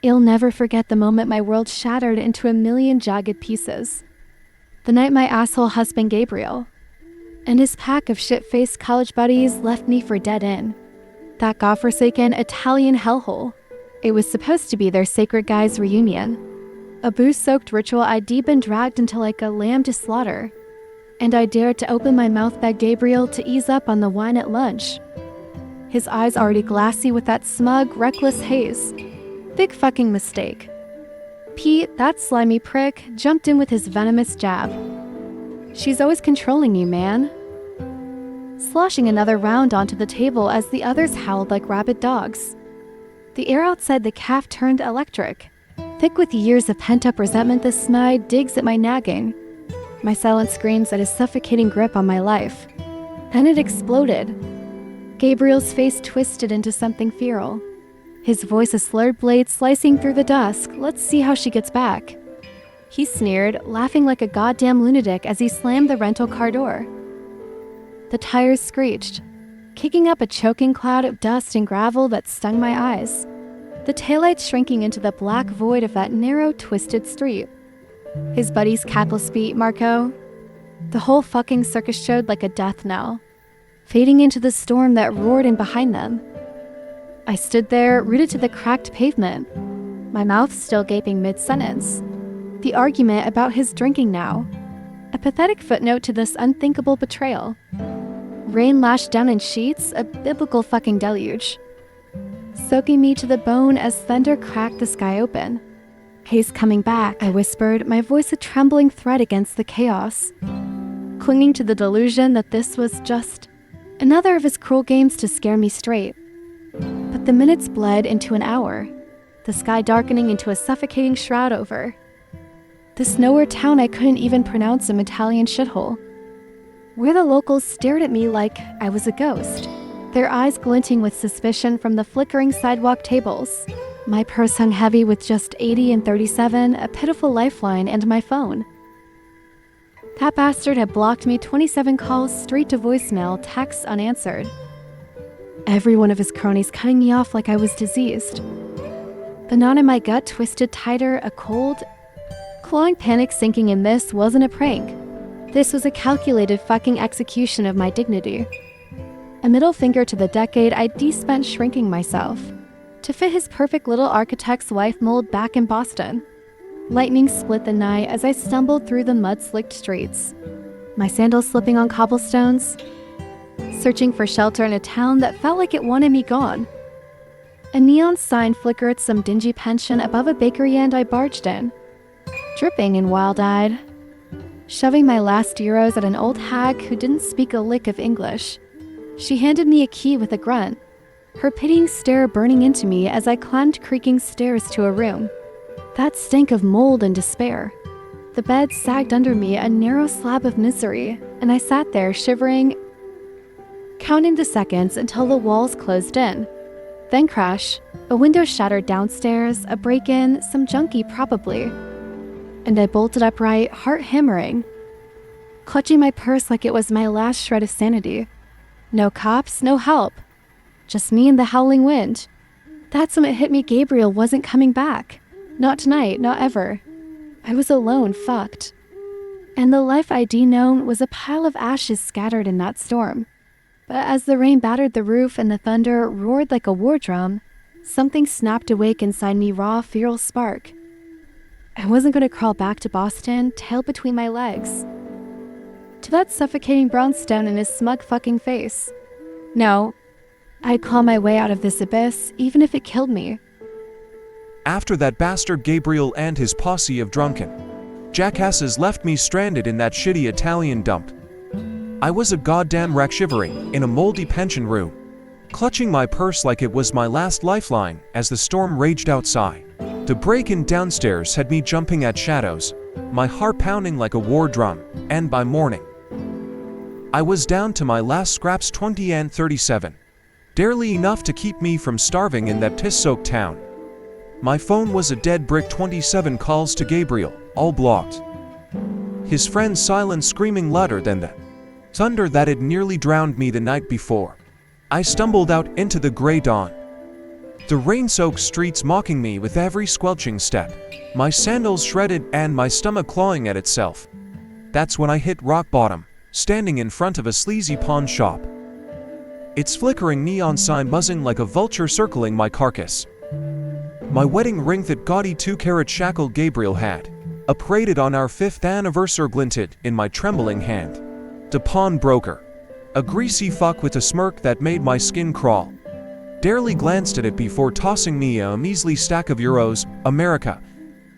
I'll never forget the moment my world shattered into a million jagged pieces. The night my asshole husband Gabriel and his pack of shit-faced college buddies left me for dead end. That godforsaken Italian hellhole. It was supposed to be their sacred guys' reunion. A booze-soaked ritual I'd deep been dragged into like a lamb to slaughter. And I dared to open my mouth at Gabriel to ease up on the wine at lunch. His eyes already glassy with that smug, reckless haze. Big fucking mistake. Pete, that slimy prick, jumped in with his venomous jab. She's always controlling you, man. Sloshing another round onto the table as the others howled like rabid dogs. The air outside the calf turned electric. Thick with years of pent-up resentment, the smile digs at my nagging. My silence screams at his suffocating grip on my life. Then it exploded. Gabriel's face twisted into something feral. His voice a slurred blade slicing through the dusk. Let's see how she gets back. He sneered, laughing like a goddamn lunatic as he slammed the rental car door. The tires screeched, kicking up a choking cloud of dust and gravel that stung my eyes. The taillights shrinking into the black void of that narrow, twisted street. His buddy's capless beat, Marco. The whole fucking circus showed like a death knell, fading into the storm that roared in behind them. I stood there, rooted to the cracked pavement, my mouth still gaping mid-sentence. The argument about his drinking now. A pathetic footnote to this unthinkable betrayal. Rain lashed down in sheets, a biblical fucking deluge, soaking me to the bone as thunder cracked the sky open. He's coming back, I whispered, my voice a trembling thread against the chaos, clinging to the delusion that this was just another of his cruel games to scare me straight. But the minutes bled into an hour, the sky darkening into a suffocating shroud over this nowhere town I couldn't even pronounce an Italian shithole, where the locals stared at me like I was a ghost, their eyes glinting with suspicion from the flickering sidewalk tables. My purse hung heavy with just 80 and 37, a pitiful lifeline, and my phone. That bastard had blocked me 27 calls straight to voicemail, texts unanswered. Every one of his cronies cutting me off like I was diseased. The knot in my gut twisted tighter, a cold, clawing panic sinking in. This wasn't a prank. This was a calculated fucking execution of my dignity. A middle finger to the decade I'd de-spent shrinking myself to fit his perfect little architect's wife mold back in Boston. Lightning split the night as I stumbled through the mud-slicked streets, my sandals slipping on cobblestones, searching for shelter in a town that felt like it wanted me gone. A neon sign flickered some dingy pension above a bakery and I barged in, dripping and wild-eyed, shoving my last euros at an old hag who didn't speak a lick of English. She handed me a key with a grunt, her pitying stare burning into me as I climbed creaking stairs to a room that stank of mold and despair. The bed sagged under me, a narrow slab of misery, and I sat there shivering, counting the seconds until the walls closed in. Then crash, a window shattered downstairs, a break-in, some junkie probably. And I bolted upright, heart hammering, clutching my purse like it was my last shred of sanity. No cops, no help. Just me and the howling wind. That's when it hit me Gabriel wasn't coming back. Not tonight, not ever. I was alone, fucked. And the life I'd known was a pile of ashes scattered in that storm. But as the rain battered the roof and the thunder roared like a war drum, something snapped awake inside me, raw, feral spark. I wasn't going to crawl back to Boston, tail between my legs, to that suffocating brownstone in his smug fucking face. No, I'd claw my way out of this abyss, even if it killed me. After that bastard Gabriel and his posse of drunken jackasses left me stranded in that shitty Italian dump, I was a goddamn wreck shivering in a moldy pension room, clutching my purse like it was my last lifeline as the storm raged outside. The break-in downstairs had me jumping at shadows, my heart pounding like a war drum, and by morning, I was down to my last scraps 20 and 37, barely enough to keep me from starving in that piss-soaked town. My phone was a dead brick, 27 calls to Gabriel, all blocked. His friend's silence screaming louder than the thunder that had nearly drowned me the night before. I stumbled out into the gray dawn, The rain-soaked streets mocking me with every squelching step, my sandals shredded and my stomach clawing at itself. That's when I hit rock bottom, standing in front of a sleazy pawn shop. Its flickering neon sign buzzing like a vulture circling my carcass. My wedding ring, that gaudy 2-carat shackle Gabriel had, paraded on our 5th anniversary, glinted in my trembling hand. The pawnbroker, a greasy fuck with a smirk that made my skin crawl, barely glanced at it before tossing me a measly stack of euros. America,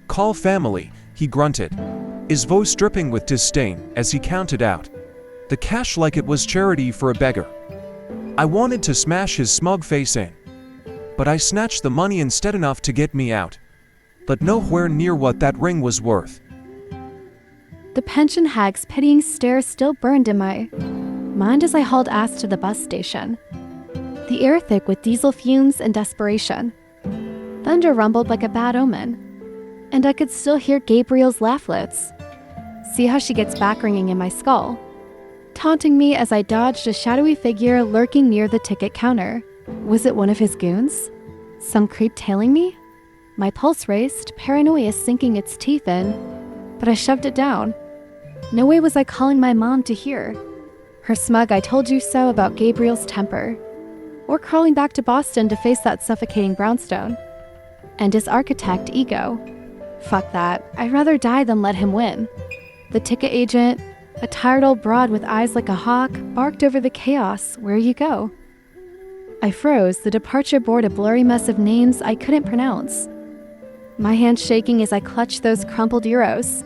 call family, he grunted, his voice dripping with disdain as he counted out the cash like it was charity for a beggar. I wanted to smash his smug face in, but I snatched the money instead, enough to get me out, but nowhere near what that ring was worth. The pension hag's pitying stare still burned in my mind as I hauled ass to the bus station. The air thick with diesel fumes and desperation. Thunder rumbled like a bad omen, and I could still hear Gabriel's laughlets. See how she gets back ringing in my skull, taunting me as I dodged a shadowy figure lurking near the ticket counter. Was it one of his goons? Some creep tailing me? My pulse raced, paranoia sinking its teeth in, but I shoved it down. No way was I calling my mom to hear her smug "I told you so" about Gabriel's temper, or crawling back to Boston to face that suffocating brownstone and his architect ego. Fuck that. I'd rather die than let him win. The ticket agent, a tired old broad with eyes like a hawk, barked over the chaos. Where you go? I froze, the departure board a blurry mess of names I couldn't pronounce, my hand shaking as I clutched those crumpled euros.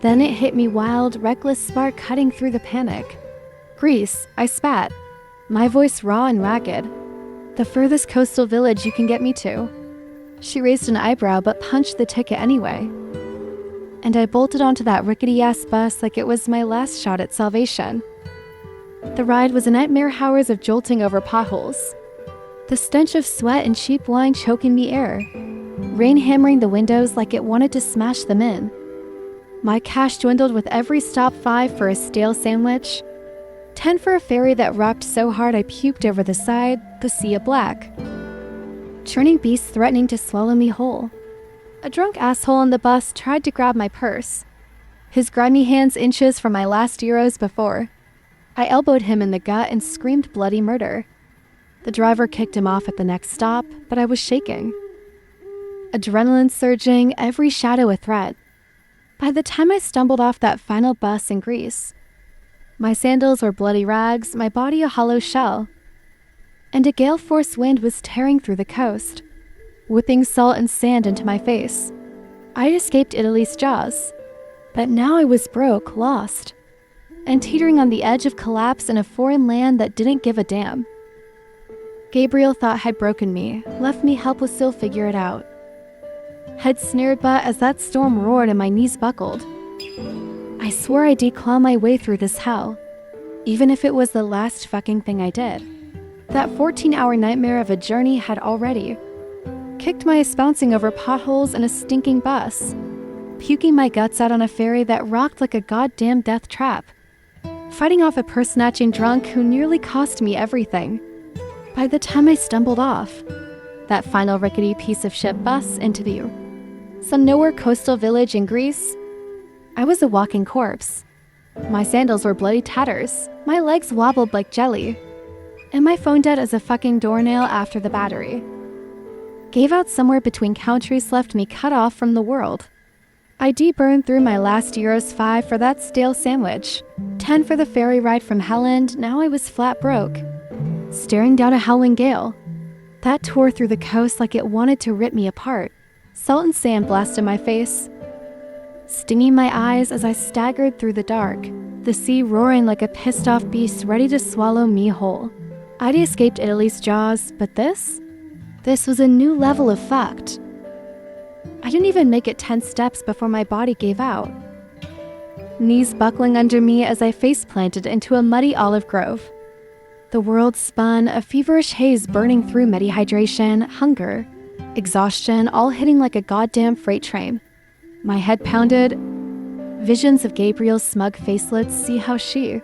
Then it hit me, wild, reckless spark cutting through the panic. Greece, I spat, my voice raw and ragged. The furthest coastal village you can get me to. She raised an eyebrow but punched the ticket anyway. And I bolted onto that rickety-ass bus like it was my last shot at salvation. The ride was a nightmare, hours of jolting over potholes, the stench of sweat and cheap wine choking the air, rain hammering the windows like it wanted to smash them in. My cash dwindled with every stop. 5 for a stale sandwich, 10 for a ferry that rocked so hard I puked over the side, the sea of black. Churning beasts threatening to swallow me whole. A drunk asshole on the bus tried to grab my purse, his grimy hands inches from my last euros before. I elbowed him in the gut and screamed bloody murder. The driver kicked him off at the next stop, but I was shaking. Adrenaline surging, every shadow a threat. By the time I stumbled off that final bus in Greece, my sandals were bloody rags, my body a hollow shell, and a gale-force wind was tearing through the coast, whipping salt and sand into my face. I'd escaped Italy's jaws, but now I was broke, lost, and teetering on the edge of collapse in a foreign land that didn't give a damn. Gabriel thought had broken me, left me helpless, still figure it out. Head snared but as that storm roared and my knees buckled. I swore I'd declaw my way through this hell, even if it was the last fucking thing I did. That 14-hour nightmare of a journey had already kicked my ass bouncing over potholes in a stinking bus, puking my guts out on a ferry that rocked like a goddamn death trap, fighting off a purse-snatching drunk who nearly cost me everything. By the time I stumbled off that final rickety piece of shit bus into some nowhere coastal village in Greece, I was a walking corpse. My sandals were bloody tatters, my legs wobbled like jelly, and my phone dead as a fucking doornail after the battery gave out somewhere between countries, left me cut off from the world. I burned through my last euros, 5 for that stale sandwich, 10 for the ferry ride from Helland. Now I was flat broke, staring down a howling gale that tore through the coast like it wanted to rip me apart. Salt and sand blasted my face, stinging my eyes as I staggered through the dark, the sea roaring like a pissed-off beast ready to swallow me whole. I'd escaped Italy's jaws, but this was a new level of fucked. I didn't even make it 10 steps before my body gave out, knees buckling under me as I face-planted into a muddy olive grove. The world spun, a feverish haze burning through dehydration, hunger, exhaustion, all hitting like a goddamn freight train. My head pounded, visions of Gabriel's smug facelets, see how she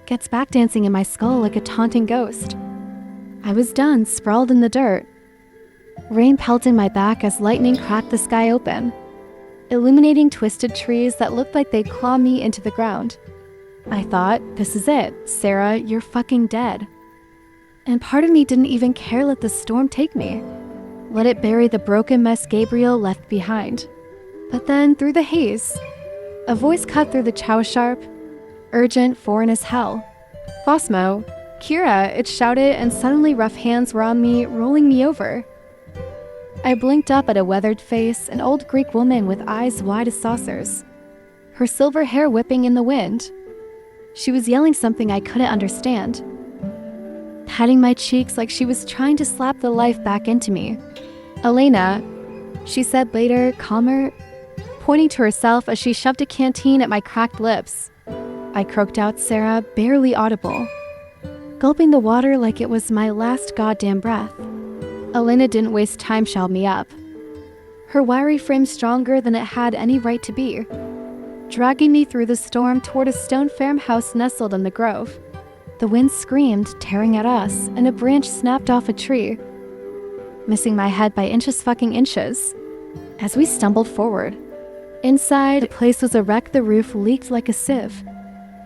gets back dancing in my skull like a taunting ghost. I was done, sprawled in the dirt, Rain pelted my back as lightning cracked the sky open, illuminating twisted trees that looked like they'd claw me into the ground. I thought, this is it, Sarah, you're fucking dead. And part of me didn't even care let the storm take me. Let it bury the broken mess Gabriel left behind. But then, through the haze, a voice cut through the chow sharp, urgent, foreign as hell. Phosmo, Kira, it shouted, and suddenly rough hands were on me, rolling me over. I blinked up at a weathered face, an old Greek woman with eyes wide as saucers, her silver hair whipping in the wind. She was yelling something I couldn't understand, patting my cheeks like she was trying to slap the life back into me. Elena, she said later, calmer, pointing to herself as she shoved a canteen at my cracked lips. I croaked out Sarah, barely audible, gulping the water like it was my last goddamn breath. Elena didn't waste time shelled me up, her wiry frame stronger than it had any right to be, dragging me through the storm toward a stone farmhouse nestled in the grove. The wind screamed, tearing at us, and a branch snapped off a tree, missing my head by inches. As we stumbled forward, inside, the place was a wreck. The roof leaked like a sieve,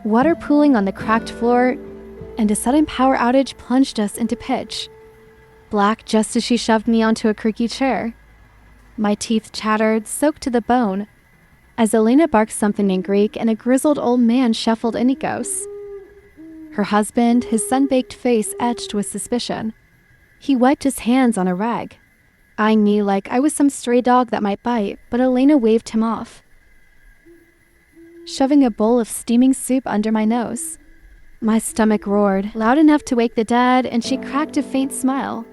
water pooling on the cracked floor, and a sudden power outage plunged us into pitch black just as she shoved me onto a creaky chair. My teeth chattered, soaked to the bone, as Elena barked something in Greek and a grizzled old man shuffled Nikos. Her husband, his sun-baked face etched with suspicion. He wiped his hands on a rag, eyeing me like I was some stray dog that might bite, but Elena waved him off, shoving a bowl of steaming soup under my nose. My stomach roared, loud enough to wake the dead, and she cracked a faint smile.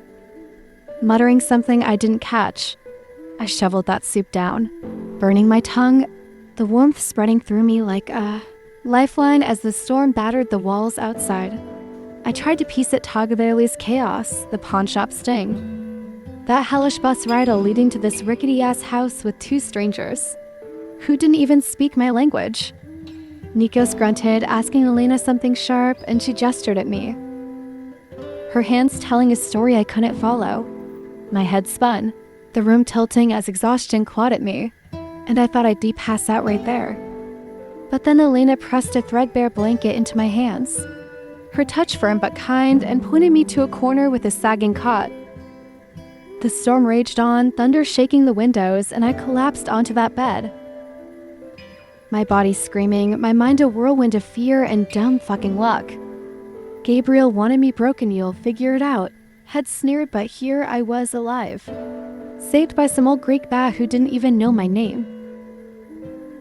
Muttering something I didn't catch, I shoveled that soup down, burning my tongue, the warmth spreading through me like a lifeline as the storm battered the walls outside. I tried to piece it Tagovailo's chaos, the pawn shop sting, that hellish bus ride leading to this rickety-ass house with two strangers, who didn't even speak my language. Nikos grunted, asking Elena something sharp, and she gestured at me, her hands telling a story I couldn't follow. My head spun, the room tilting as exhaustion clawed at me, and I thought I'd pass out right there. But then Elena pressed a threadbare blanket into my hands, her touch firm but kind, and pointed me to a corner with a sagging cot. The storm raged on, thunder shaking the windows, and I collapsed onto that bed, my body screaming, my mind a whirlwind of fear and dumb fucking luck. Gabriel wanted me broken, you'll figure it out, had sneered, but here I was alive, saved by some old Greek bat who didn't even know my name.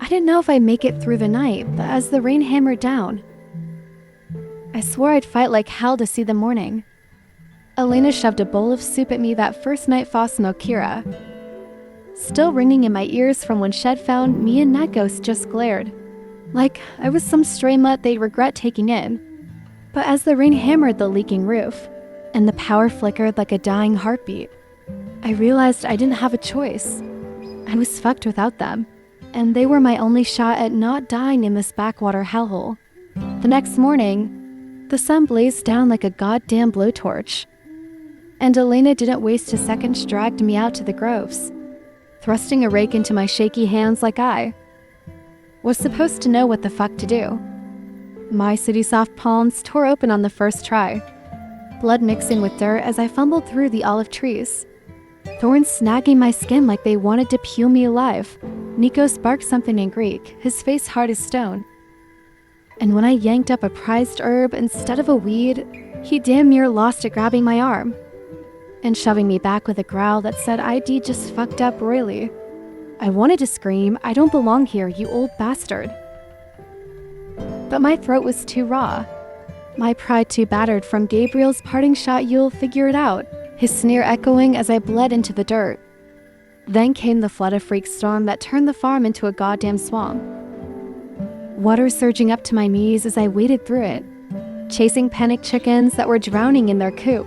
I didn't know if I'd make it through the night, but as the rain hammered down, I swore I'd fight like hell to see the morning. Elena shoved a bowl of soup at me that first night Phosmo Kira, still ringing in my ears from when Shed found me and Nikos just glared, like I was some stray mutt they'd regret taking in. But as the rain hammered the leaking roof, and the power flickered like a dying heartbeat, I realized I didn't have a choice. I was fucked without them, and they were my only shot at not dying in this backwater hellhole. The next morning, the sun blazed down like a goddamn blowtorch, and Elena didn't waste a second. She dragged me out to the groves, thrusting a rake into my shaky hands like I was supposed to know what the fuck to do. My sooty soft palms tore open on the first try, blood mixing with dirt as I fumbled through the olive trees, thorns snagging my skin like they wanted to peel me alive. Nikos barked something in Greek, his face hard as stone. And when I yanked up a prized herb instead of a weed, he damn near lost it, grabbing my arm and shoving me back with a growl that said ID just fucked up royally. I wanted to scream, I don't belong here, you old bastard. But my throat was too raw, my pride too battered from Gabriel's parting shot, you'll figure it out, his sneer echoing as I bled into the dirt. Then came the flood of freak storm that turned the farm into a goddamn swamp. Water surging up to my knees as I waded through it, chasing panicked chickens that were drowning in their coop.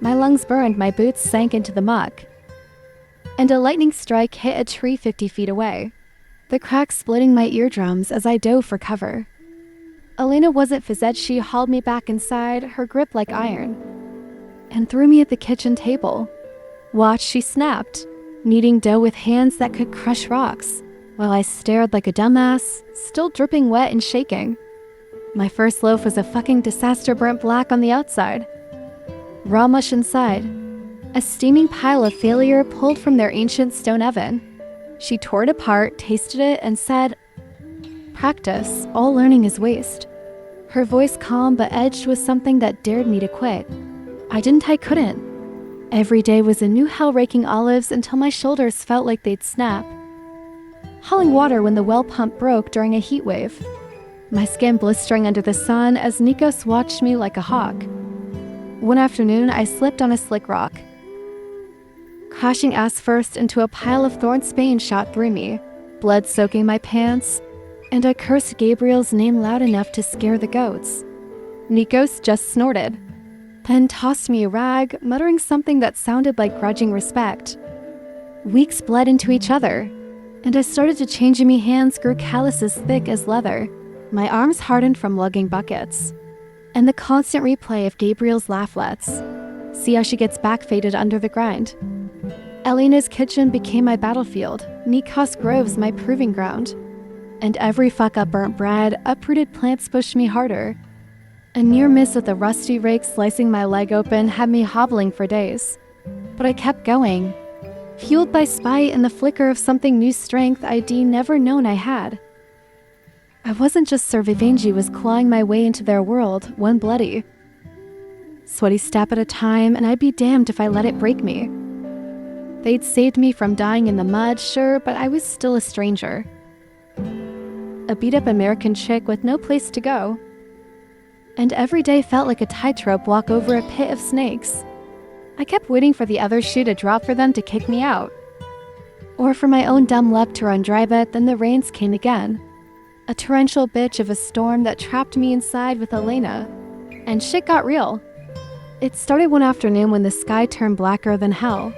My lungs burned, my boots sank into the muck, and a lightning strike hit a tree 50 feet away, the crack splitting my eardrums as I dove for cover. Elena wasn't fizzed. She hauled me back inside, her grip like iron, and threw me at the kitchen table, Watch, she snapped, kneading dough with hands that could crush rocks, while I stared like a dumbass, still dripping wet and shaking. My first loaf was a fucking disaster, burnt black on the outside. Raw mush inside. A steaming pile of failure pulled from their ancient stone oven. She tore it apart, tasted it, and said, "Practice, all learning is waste." Her voice calm but edged with something that dared me to quit. I couldn't. Every day was a new hell raking olives until my shoulders felt like they'd snap. Hauling water when the well pump broke during a heat wave. My skin blistering under the sun as Nikos watched me like a hawk. One afternoon, I slipped on a slick rock. Crashing ass first into a pile of thorn spain shot through me, blood soaking my pants, and I cursed Gabriel's name loud enough to scare the goats. Nikos just snorted, then tossed me a rag, muttering something that sounded like grudging respect. Weeks bled into each other, and I started to change, and my hands grew calluses thick as leather. My arms hardened from lugging buckets. And the constant replay of Gabriel's laughlets. See how she gets backfaded under the grind. Elena's kitchen became my battlefield, Nikos Groves my proving ground. And every fuck-up burnt bread, uprooted plants pushed me harder. A near miss with a rusty rake slicing my leg open had me hobbling for days. But I kept going, fueled by spite and the flicker of something new strength I'd never known I had. I wasn't just Sir Vivangi was clawing my way into their world, one bloody, sweaty step at a time, and I'd be damned if I let it break me. They'd saved me from dying in the mud, sure, but I was still a stranger. A beat-up American chick with no place to go. And every day felt like a tightrope walk over a pit of snakes. I kept waiting for the other shoe to drop for them to kick me out. Or for my own dumb luck to run dry, but then the rains came again. A torrential bitch of a storm that trapped me inside with Elena. And shit got real. It started one afternoon when the sky turned blacker than hell.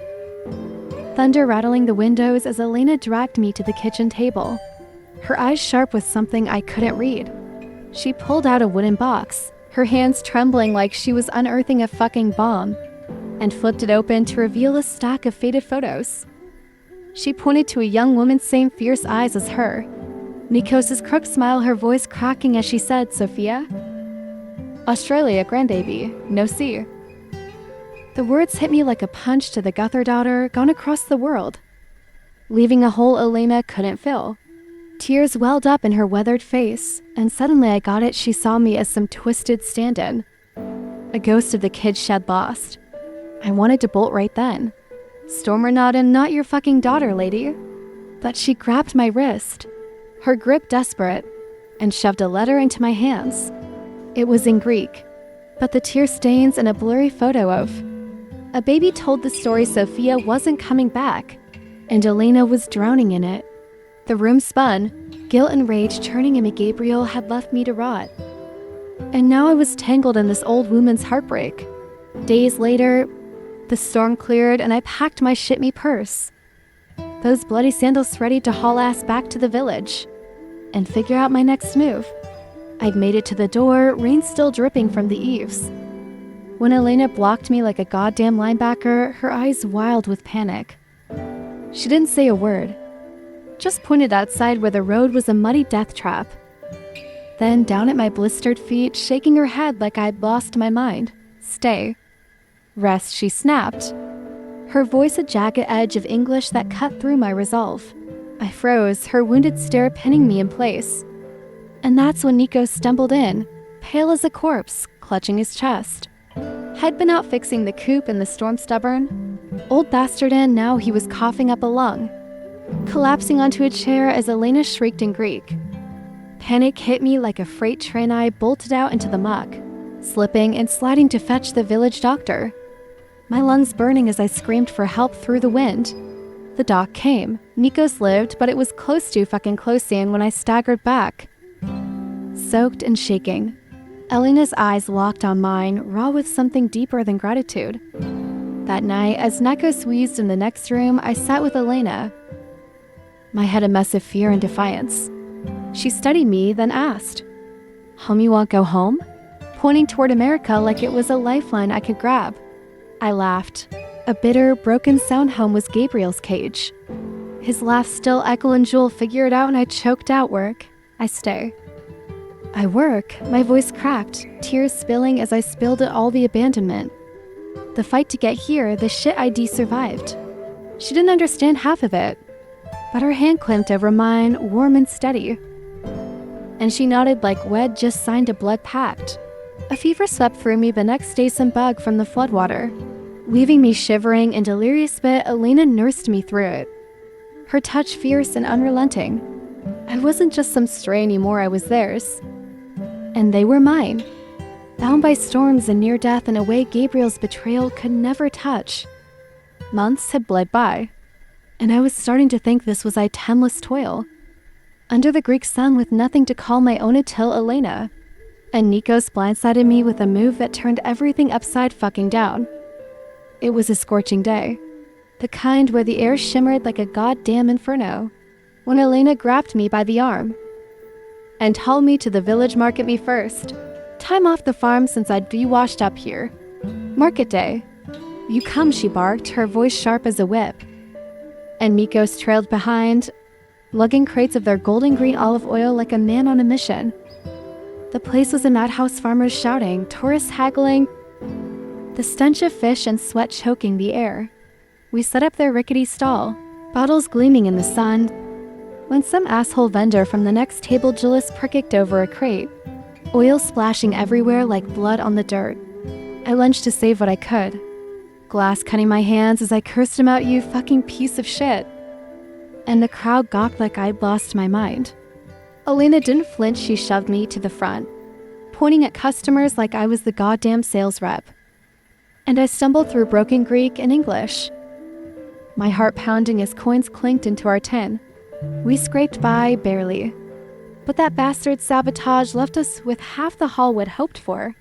Thunder rattling the windows as Elena dragged me to the kitchen table. Her eyes sharp with something I couldn't read. She pulled out a wooden box, her hands trembling like she was unearthing a fucking bomb, and flipped it open to reveal a stack of faded photos. She pointed to a young woman's same fierce eyes as her. Nikos's crook smile, her voice cracking as she said, "Sophia? Australia, grandbaby, no see." The words hit me like a punch to the Guthrie daughter gone across the world, leaving a hole Elena couldn't fill. Tears welled up in her weathered face, and suddenly I got it, she saw me as some twisted stand-in. A ghost of the kid shed lost. I wanted to bolt right then. Storm or not, and not your fucking daughter, lady. But she grabbed my wrist, her grip desperate, and shoved a letter into my hands. It was in Greek, but the tear stains and a blurry photo of a baby told the story Sophia wasn't coming back, and Elena was drowning in it. The room spun, guilt and rage churning in me. Gabriel had left me to rot. And now I was tangled in this old woman's heartbreak. Days later, the storm cleared and I packed my shit-me purse. Those bloody sandals ready to haul ass back to the village and figure out my next move. I'd made it to the door, rain still dripping from the eaves. When Elena blocked me like a goddamn linebacker, her eyes wild with panic. She didn't say a word, just pointed outside where the road was a muddy death trap. Then down at my blistered feet, shaking her head like I'd lost my mind. "Stay. Rest," she snapped, her voice a jagged edge of English that cut through my resolve. I froze, her wounded stare pinning me in place. And that's when Nikos stumbled in, pale as a corpse, clutching his chest. Had been out fixing the coop in the storm stubborn. Old bastard, and now he was coughing up a lung, collapsing onto a chair as Elena shrieked in Greek. Panic hit me like a freight train. I bolted out into the muck, slipping and sliding to fetch the village doctor. My lungs burning as I screamed for help through the wind. The doc came. Nikos lived, but it was close in when I staggered back, soaked and shaking. Elena's eyes locked on mine, raw with something deeper than gratitude. That night, as Nikos wheezed in the next room, I sat with Elena, my head a mess of fear and defiance. She studied me, then asked, "Home you won't go home?" Pointing toward America like it was a lifeline I could grab. I laughed. A bitter, broken sound home was Gabriel's cage. His laugh still echo and Jewel figure it out and I choked out work. I stay. I work, my voice cracked, tears spilling as I spilled at all the abandonment. The fight to get here, the shit ID survived. She didn't understand half of it, but her hand clamped over mine, warm and steady. And she nodded like we'd just signed a blood pact. A fever swept through me the next day, some bug from the floodwater. Leaving me shivering in delirious bit, Elena nursed me through it. Her touch fierce and unrelenting. I wasn't just some stray anymore, I was theirs. And they were mine. Bound by storms and near death in a way Gabriel's betrayal could never touch. Months had bled by, and I was starting to think this was itemless toil. Under the Greek sun with nothing to call my own until Elena. And Nikos blindsided me with a move that turned everything upside fucking down. It was a scorching day. The kind where the air shimmered like a goddamn inferno. When Elena grabbed me by the arm and hauled me to the village market me first. Time off the farm since I'd be washed up here. Market day. You come, she barked, her voice sharp as a whip. And Nikos trailed behind, lugging crates of their golden green olive oil like a man on a mission. The place was a madhouse, farmers shouting, tourists haggling, the stench of fish and sweat choking the air. We set up their rickety stall, bottles gleaming in the sun, when some asshole vendor from the next table Julius pricked over a crate, oil splashing everywhere like blood on the dirt. I lunged to save what I could, glass cutting my hands as I cursed him out, you fucking piece of shit. And the crowd gawked like I'd lost my mind. Elena didn't flinch, she shoved me to the front, pointing at customers like I was the goddamn sales rep. And I stumbled through broken Greek and English, my heart pounding as coins clinked into our tin. We scraped by, barely. But that bastard sabotage left us with half the haul we'd hoped for.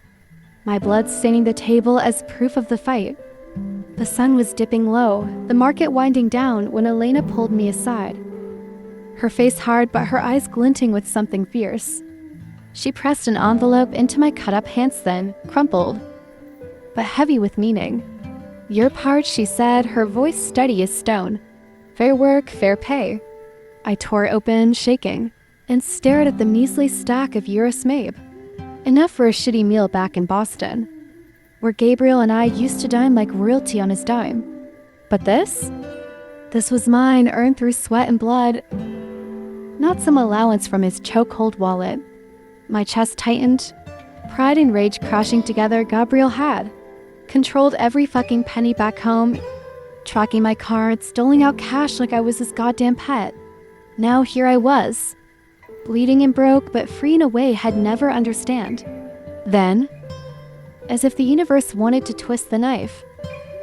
My blood staining the table as proof of the fight. The sun was dipping low, the market winding down when Elena pulled me aside. Her face hard but her eyes glinting with something fierce. She pressed an envelope into my cut-up hands then, crumpled, but heavy with meaning. Your part, she said, her voice steady as stone. Fair work, fair pay. I tore it open, shaking, and stared at the measly stack of Euros Mabe. Enough for a shitty meal back in Boston, where Gabriel and I used to dine like royalty on his dime. But this? This was mine, earned through sweat and blood, not some allowance from his chokehold wallet. My chest tightened, pride and rage crashing together. Gabriel had controlled every fucking penny back home, tracking my cards, doling out cash like I was his goddamn pet. Now here I was, bleeding and broke, but free in a way I'd never understand. Then, as if the universe wanted to twist the knife,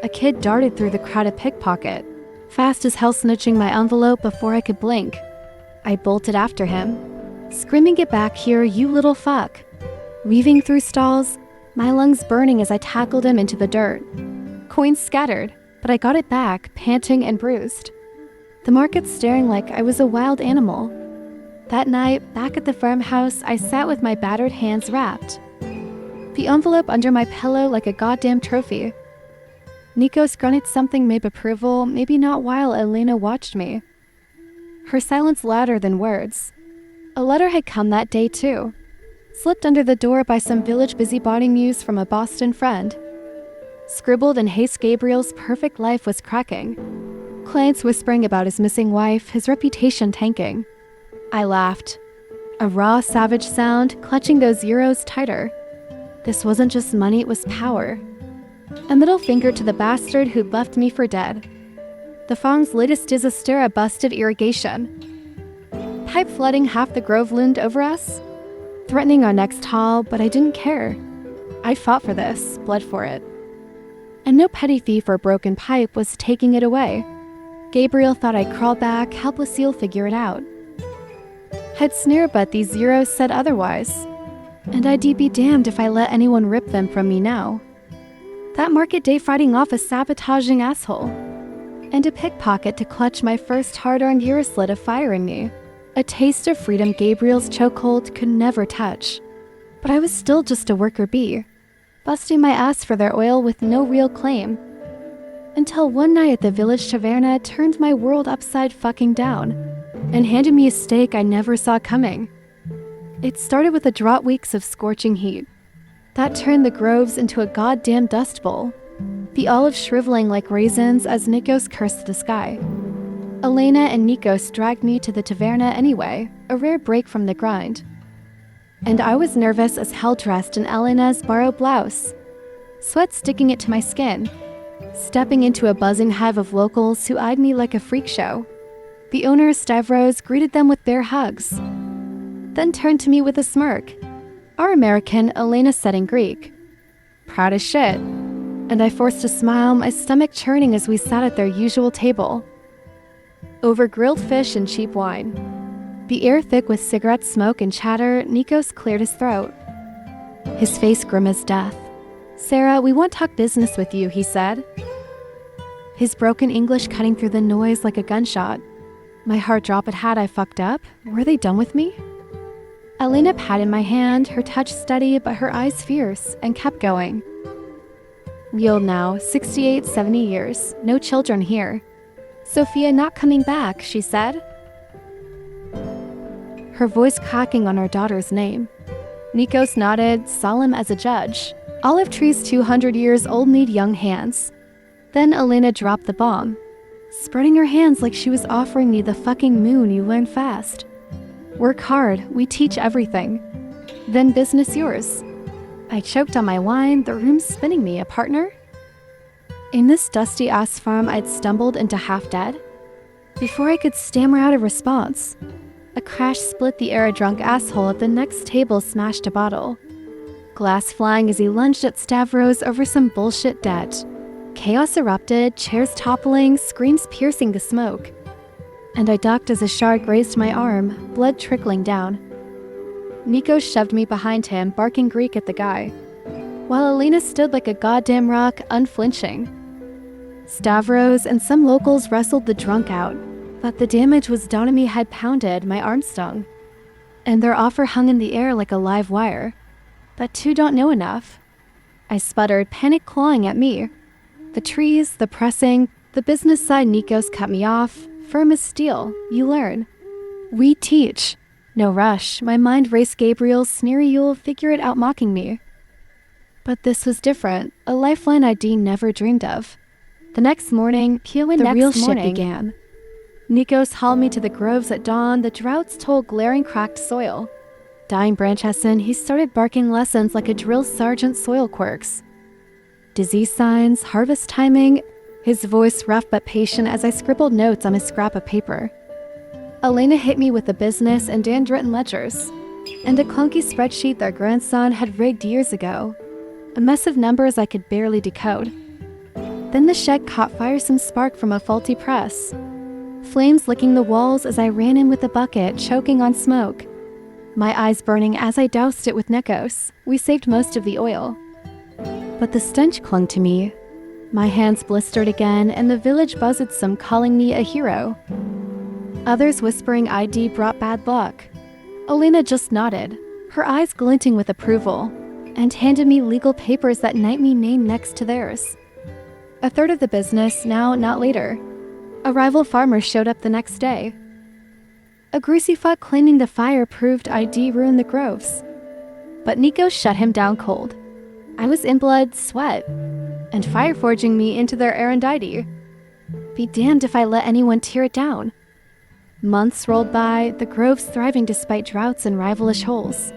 a kid darted through the crowded pickpocket, fast as hell, snitching my envelope before I could blink. I bolted after him, screaming, "Get back here, you little fuck!" Weaving through stalls, my lungs burning as I tackled him into the dirt. Coins scattered, but I got it back, panting and bruised. The market staring like I was a wild animal. That night, back at the farmhouse, I sat with my battered hands wrapped, the envelope under my pillow like a goddamn trophy. Nikos grunted something, maybe approval, maybe not, while Elena watched me, her silence louder than words. A letter had come that day too, slipped under the door by some village busybody muse from a Boston friend. Scribbled in haste, Gabriel's perfect life was cracking. Clients whispering about his missing wife, his reputation tanking. I laughed, a raw, savage sound, clutching those euros tighter. This wasn't just money, it was power. A middle finger to the bastard who'd left me for dead. The farm's latest disaster, a busted irrigation. Pipe flooding half the grove loomed over us, threatening our next haul, but I didn't care. I fought for this, bled for it. And no petty thief or broken pipe was taking it away. Gabriel thought I'd crawl back, helpless, he'll figure it out. I'd sneer, but these euros said otherwise. And I'd be damned if I let anyone rip them from me now. That market day, fighting off a sabotaging asshole. And a pickpocket to clutch my first hard-earned euros lit a fire in me. A taste of freedom Gabriel's chokehold could never touch. But I was still just a worker bee, busting my ass for their oil with no real claim. Until one night at the village taverna turned my world upside fucking down and handed me a steak I never saw coming. It started with a drought weeks of scorching heat. That turned the groves into a goddamn dust bowl, the olives shriveling like raisins as Nikos cursed the sky. Elena and Nikos dragged me to the taverna anyway, a rare break from the grind. And I was nervous as hell dressed in Elena's borrowed blouse, sweat sticking it to my skin, stepping into a buzzing hive of locals who eyed me like a freak show. The owner, Stavros, greeted them with bear hugs, then turned to me with a smirk. Our American, Elena said in Greek, "Proud as shit." And I forced a smile, my stomach churning as we sat at their usual table, over grilled fish and cheap wine. The air thick with cigarette smoke and chatter, Nikos cleared his throat. His face grim as death. "Sarah, we won't talk business with you," he said, his broken English cutting through the noise like a gunshot. My heart dropped. Had I fucked up? Were they done with me? Elena patted my hand, her touch steady but her eyes fierce, and kept going. "We old now, 68, 70 years, no children here. Sophia not coming back," she said, her voice cracking on our daughter's name. Nikos nodded, solemn as a judge. "Olive trees 200 years old need young hands." Then Elena dropped the bomb, spreading her hands like she was offering me the fucking moon. "You learn fast. Work hard, we teach everything. Then business yours." I choked on my wine, the room spinning me. A partner? In this dusty ass farm I'd stumbled into half dead. Before I could stammer out a response, a crash split the air. A drunk asshole at the next table smashed a bottle, glass flying as he lunged at Stavros over some bullshit debt. Chaos erupted, chairs toppling, screams piercing the smoke. And I ducked as a shard grazed my arm, blood trickling down. Nikos shoved me behind him, barking Greek at the guy, while Elena stood like a goddamn rock, unflinching. Stavros and some locals wrestled the drunk out, but the damage was done and me head pounded, my arm stung. And their offer hung in the air like a live wire. But two don't know enough. I sputtered, panic clawing at me. The trees, the pressing, the business side. Nikos cut me off, firm as steel. "You learn. We teach. No rush." My mind raced. Gabriel's sneery, "You'll figure it out," mocking me. But this was different, a lifeline I'd never dreamed of. The next morning, the real shit began. Nikos hauled me to the groves at dawn, the drought's toll glaring cracked soil. Dying branches in, he started barking lessons like a drill sergeant. Soil quirks, disease signs, harvest timing, his voice rough but patient as I scribbled notes on a scrap of paper. Elena hit me with the business and handwritten ledgers, and a clunky spreadsheet their grandson had rigged years ago, a mess of numbers I could barely decode. Then the shed caught fire, some spark from a faulty press, flames licking the walls as I ran in with a bucket, choking on smoke. My eyes burning as I doused it with Nikos. We saved most of the oil, but the stench clung to me. My hands blistered again, and the village buzzed, some calling me a hero, others whispering ID brought bad luck. Elena just nodded, her eyes glinting with approval, and handed me legal papers that night, me name next to theirs. A third of the business now, not later. A rival farmer showed up the next day. A greasy fuck claiming the fire proved ID ruined the groves, but Nikos shut him down cold. I was in blood, sweat, and fire forging me into their erendite. Be damned if I let anyone tear it down. Months rolled by, the groves thriving despite droughts and rivalish holes.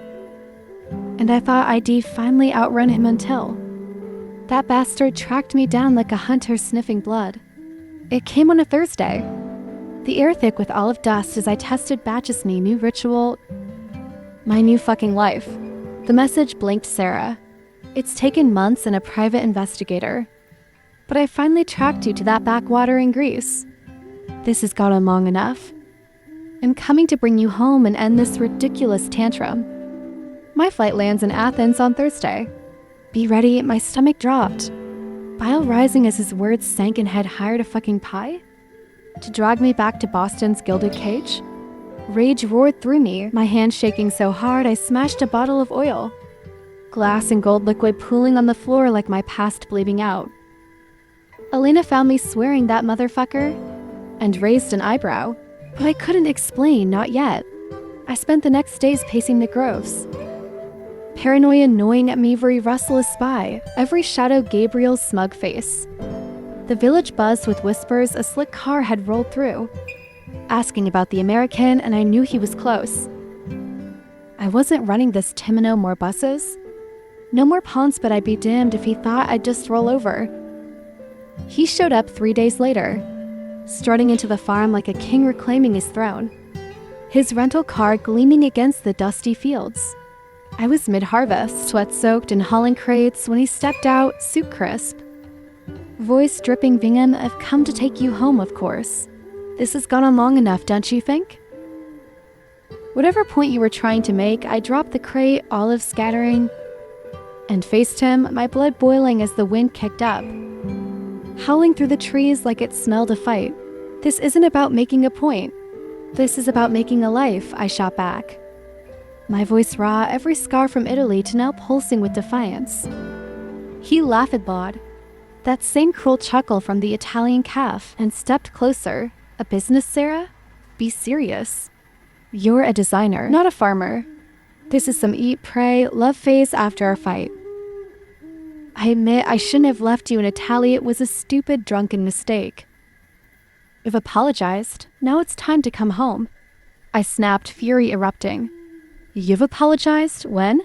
And I thought I'd finally outrun him until that bastard tracked me down like a hunter sniffing blood. It came on a Thursday. The air thick with olive dust as I tested batches. Me new ritual, my new fucking life. The message blinked. "Sarah, it's taken months and a private investigator, but I finally tracked you to that backwater in Greece. This has gone on long enough. I'm coming to bring you home and end this ridiculous tantrum. My flight lands in Athens on Thursday. Be ready." My stomach dropped, bile rising as his words sank and head higher. To fucking pie? To drag me back to Boston's gilded cage? Rage roared through me, my hand shaking so hard I smashed a bottle of oil. Glass and gold liquid pooling on the floor like my past bleeding out. Elena found me swearing that motherfucker and raised an eyebrow, but I couldn't explain, not yet. I spent the next days pacing the groves. Paranoia gnawing at me every rustleless spy, every shadow Gabriel's smug face. The village buzzed with whispers a slick car had rolled through, asking about the American, and I knew he was close. I wasn't running this Tim and more buses. No more pawns, but I'd be damned if he thought I'd just roll over. He showed up 3 days later, strutting into the farm like a king reclaiming his throne, his rental car gleaming against the dusty fields. I was mid-harvest, sweat-soaked and hauling crates when he stepped out, suit crisp. Voice dripping Bingham, I've come to take you home, of course. This has gone on long enough, don't you think? Whatever point you were trying to make, I dropped the crate, olives scattering, and faced him, my blood boiling as the wind kicked up, howling through the trees like it smelled a fight. This isn't about making a point. This is about making a life, I shot back. My voice raw, every scar from Italy to now pulsing with defiance. He laughed, that same cruel chuckle from the Italian calf, and stepped closer. A business, Sarah? Be serious. You're a designer, not a farmer. This is some eat, pray, love phase after our fight. I admit I shouldn't have left you in Italy. It was a stupid, drunken mistake. I've apologized. Now it's time to come home. I snapped, fury erupting. You've apologized? When?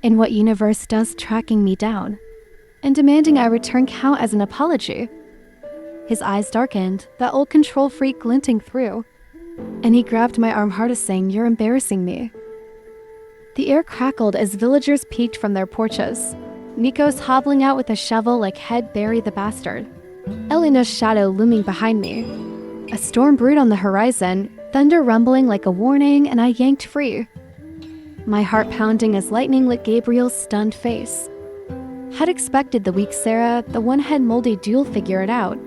In what universe does tracking me down? And demanding I return count as an apology? His eyes darkened, that old control freak glinting through, and he grabbed my arm hard, saying, "You're embarrassing me." The air crackled as villagers peeked from their porches. Nico's hobbling out with a shovel like head Barry the bastard. Elena's shadow looming behind me. A storm brewed on the horizon, thunder rumbling like a warning, and I yanked free. My heart pounding as lightning lit Gabriel's stunned face. Had expected the weak Sarah, the one-head moldy duel, figure it out.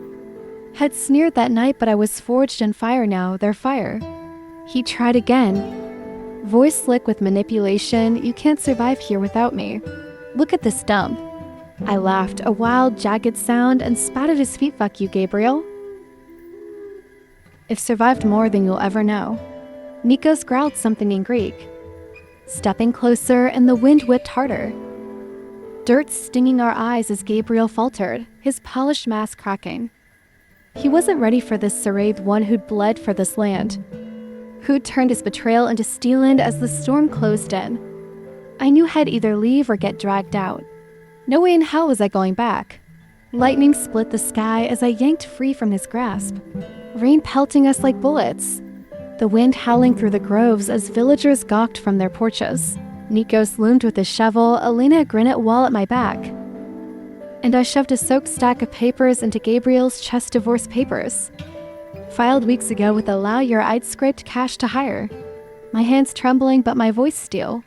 Had sneered that night, but I was forged in fire now, their fire. He tried again. Voice slick with manipulation, you can't survive here without me. Look at this dump. I laughed, a wild, jagged sound, and spat at his feet. Fuck you, Gabriel. If survived more than you'll ever know. Nikos growled something in Greek. Stepping closer, and the wind whipped harder. Dirt stinging our eyes as Gabriel faltered, his polished mask cracking. He wasn't ready for this seraph, one who'd bled for this land, who'd turned his betrayal into stealand as the storm closed in. I knew I'd either leave or get dragged out. No way in hell was I going back. Lightning split the sky as I yanked free from his grasp. Rain pelting us like bullets. The wind howling through the groves as villagers gawked from their porches. Nikos loomed with his shovel, Elena a granite wall at my back. And I shoved a soaked stack of papers into Gabriel's chest, divorce papers. Filed weeks ago with a lawyer I'd scraped cash to hire. My hands trembling, but my voice steel.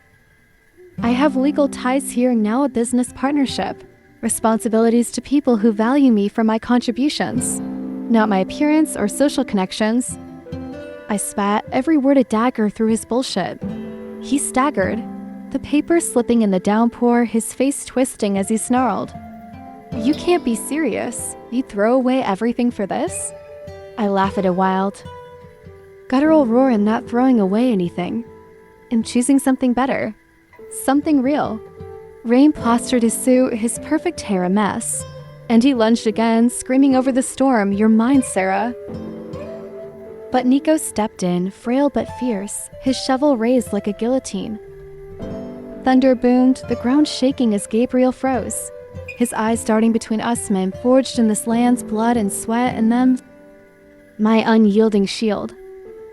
I have legal ties here and now, a business partnership. Responsibilities to people who value me for my contributions, not my appearance or social connections. I spat, every word a dagger through his bullshit. He staggered, the paper slipping in the downpour, his face twisting as he snarled. You can't be serious. You throw away everything for this? I laughed at it wild. Guttural roar and not throwing away anything. I'm choosing something better. Something real. Rain plastered his suit, his perfect hair a mess. And he lunged again, screaming over the storm, "You're mine, Sarah." But Nico stepped in, frail but fierce, his shovel raised like a guillotine. Thunder boomed, the ground shaking as Gabriel froze. His eyes darting between us men, forged in this land's blood and sweat, and them. My unyielding shield.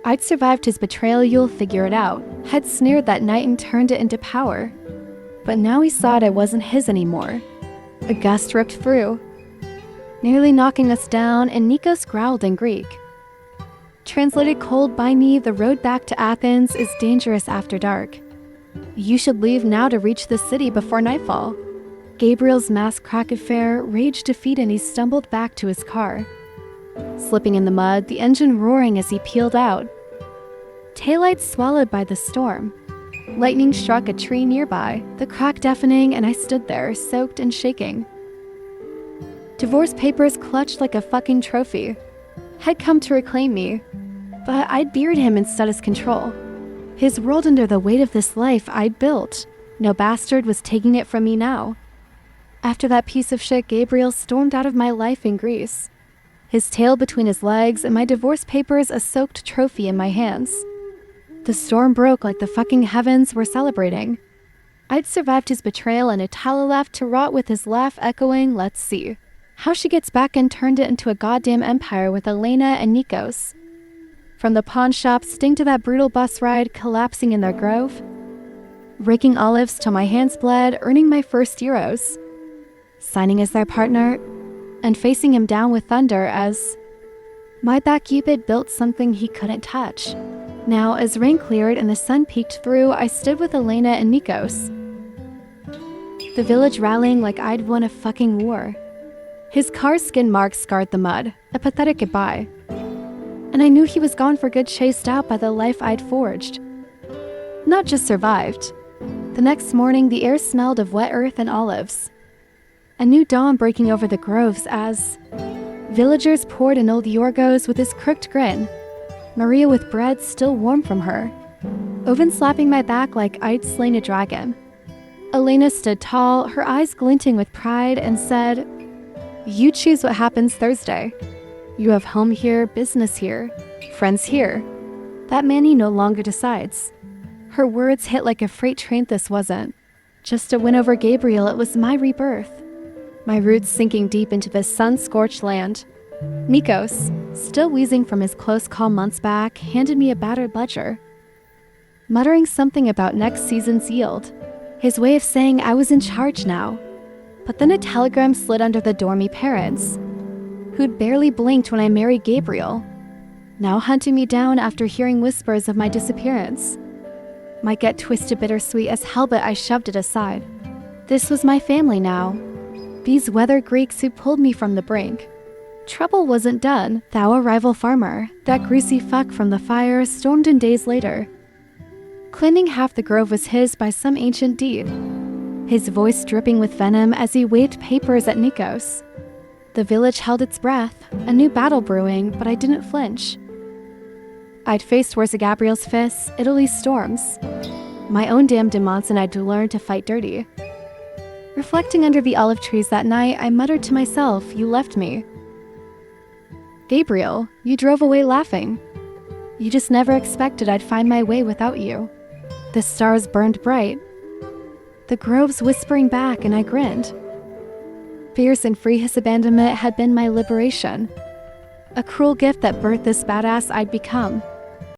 I'd survived his betrayal, you'll figure it out. Had sneered that night and turned it into power. But now he saw it wasn't his anymore. A gust ripped through, nearly knocking us down, and Nikos growled in Greek. Translated cold by me, the road back to Athens is dangerous after dark. You should leave now to reach the city before nightfall. Gabriel's mask crack affair, rage defeat, and he stumbled back to his car. Slipping in the mud, the engine roaring as he peeled out. Taillights swallowed by the storm. Lightning struck a tree nearby, the crack deafening, and I stood there, soaked and shaking. Divorce papers clutched like a fucking trophy. Had come to reclaim me, but I'd buried him instead as control. His world under the weight of this life I'd built. No bastard was taking it from me now. After that piece of shit, Gabriel stormed out of my life in Greece. His tail between his legs and my divorce papers a soaked trophy in my hands. The storm broke like the fucking heavens were celebrating. I'd survived his betrayal and Itala left to rot with his laugh echoing, "Let's see how she gets back and turned it into a goddamn empire with Elena and Nikos." From the pawn shop sting to that brutal bus ride collapsing in their grove. Raking olives till my hands bled, earning my first euros. Signing as their partner, and facing him down with thunder as my back Cupid built something he couldn't touch. Now, as rain cleared and the sun peeked through, I stood with Elena and Nikos. The village rallying like I'd won a fucking war. His car's skin marks scarred the mud, a pathetic goodbye. And I knew he was gone for good, chased out by the life I'd forged. Not just survived. The next morning, the air smelled of wet earth and olives. A new dawn breaking over the groves as villagers poured in old Yorgos with his crooked grin, Maria with bread still warm from her, Oven slapping my back like I'd slain a dragon. Elena stood tall, her eyes glinting with pride, and said, "You choose what happens Thursday. You have home here, business here, friends here. That Manny no longer decides." Her words hit like a freight train. This wasn't just a win over Gabriel, it was my rebirth. My roots sinking deep into this sun-scorched land. Nikos, still wheezing from his close call months back, handed me a battered ledger, muttering something about next season's yield. His way of saying I was in charge now. But then a telegram slid under the door. Me parents, who'd barely blinked when I married Gabriel, now hunting me down after hearing whispers of my disappearance. Might get twisted bittersweet as hell, but I shoved it aside. This was my family now. These weathered Greeks who pulled me from the brink. Trouble wasn't done. Thou a rival farmer, that greasy fuck from the fire, stormed in days later. Cleaning half the grove was his by some ancient deed. His voice dripping with venom as he waved papers at Nikos. The village held its breath, a new battle brewing, but I didn't flinch. I'd faced worse of Gabriel's fists, Italy's storms. My own damn demons, and I'd learned to fight dirty. Reflecting under the olive trees that night, I muttered to myself, "You left me. Gabriel, you drove away laughing. You just never expected I'd find my way without you." The stars burned bright. The groves whispering back, and I grinned. Fierce and free, his abandonment had been my liberation. A cruel gift that birthed this badass I'd become.